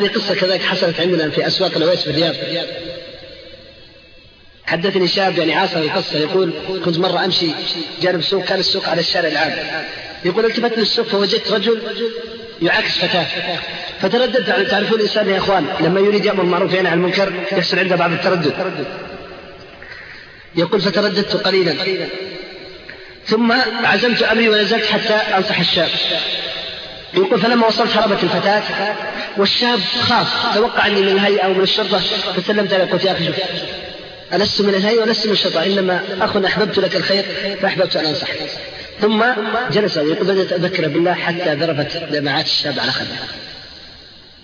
هذه قصة كذلك حصلت عندنا في أسواق العويس في الرياض. حدثني شاب يعني عاصر القصة، يقول كنت مرة أمشي جانب السوق، كان السوق على الشارع العام، يقول التفت للسوق فوجدت رجل يعاكس فتاة، فترددت. تعرفون الإنسان يا إخوان لما يريد يأمر بالمعروف وينهى عن المنكر يحصل عنده بعض التردد. يقول فترددت قليلا ثم عزمت أمري ونزلت حتى أنصح الشاب. يقول فلما وصلت هربت الفتاة والشاب خاف، توقع أني من الهيئة أو من الشرطة، فسلمت عليه قلت يا أخي شوف ألست من الهيئة ولست من الشرطة، إنما أخ أحببت لك الخير فأحببت أن أنصح. ثم جلس يقول بدأت أذكر بالله حتى ذرفت دمعات الشاب على خده.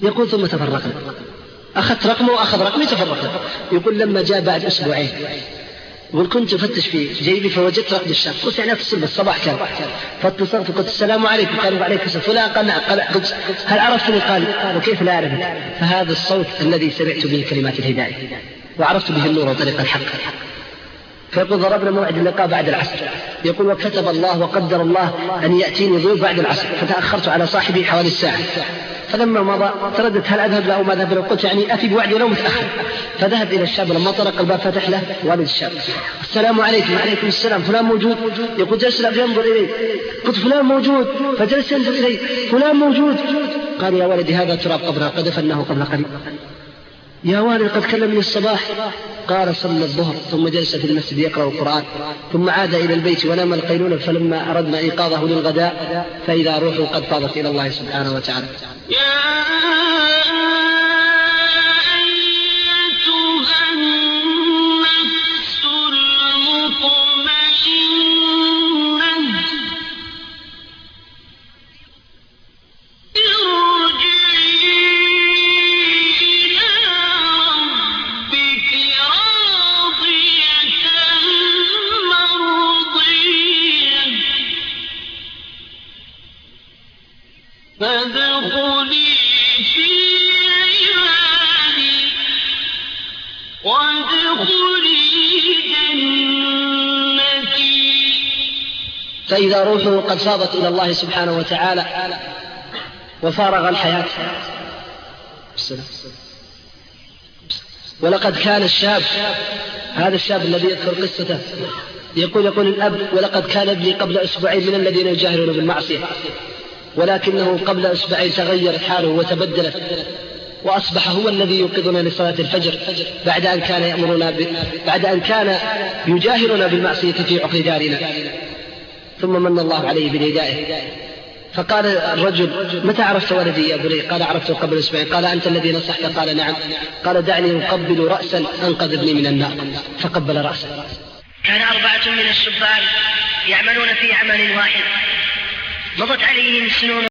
يقول ثم تفرقنا، أخذت رقمه وأخذ رقمي تفرقنا. يقول لما جاء بعد أسبوعين يقول كنت أفتش في جيبي فوجدت رقم الشاب، قلت يعني أتصل بالصباح كان، فاتصلت قلت السلام عليكم، قالوا وعليكم السلام، فلان قال نعم، قلت هل عرفتني؟ قال وكيف لا أعرفك؟ فهذا الصوت الذي سمعت به كلمات الهداية وعرفت به النور وطريق الحق. فيقول ضربنا موعد اللقاء بعد العصر، يقول وكتب الله وقدر الله أن يأتيني ضيوف بعد العصر، فتأخرت على صاحبي حوالي الساعة، فلما مضى ترددت هل أذهب له أو ما أذهب له، قلت يعني أتي بوعدي ولو متأخر. فذهب إلى الشاب، لما طرق الباب فتح له والد الشاب، السلام عليكم. وعليكم السلام، فلان موجود؟ يقول جلس ينظر إلي، قلت فلان موجود، فجلس ينظر إلي، فلان موجود. قال يا ولدي هذا تراب قبره قد دفناه قبل قليل. يا والد قد كلمني الصباح. قال صلى الظهر ثم جلس في المسجد يقرأ القرآن، ثم عاد إلى البيت ونام القيلولة، فلما أردنا إيقاظه للغداء فإذا روحه قد فاضت إلى الله سبحانه وتعالى. فادخلي في عبادي وادخلي جنتي. فإذا روحه قد فاضت إلى الله سبحانه وتعالى وفارغ الحياة. ولقد كان الشاب، هذا الشاب الذي يذكر قصته، يقول الأب ولقد كان ابني قبل أسبوعين من الذين يجاهرون بالمعصية، ولكنه قبل أسبوعين تغيرت حاله وتبدلت، وأصبح هو الذي يوقظنا لصلاة الفجر بعد أن كان يجاهرنا بالمعصية في عقر دارنا، ثم من الله عليه بالهداية. فقال الرجل متى عرفت ولدي يا بني؟ قال عرفته قبل أسبوعين. قال أنت الذي نصحت؟ قال نعم. قال دعني أقبل رأسا أنقذ ابني من النار، فقبل رأسا. كان 4 من الشبان يعملون في عمل واحد، مضت عليهم سنون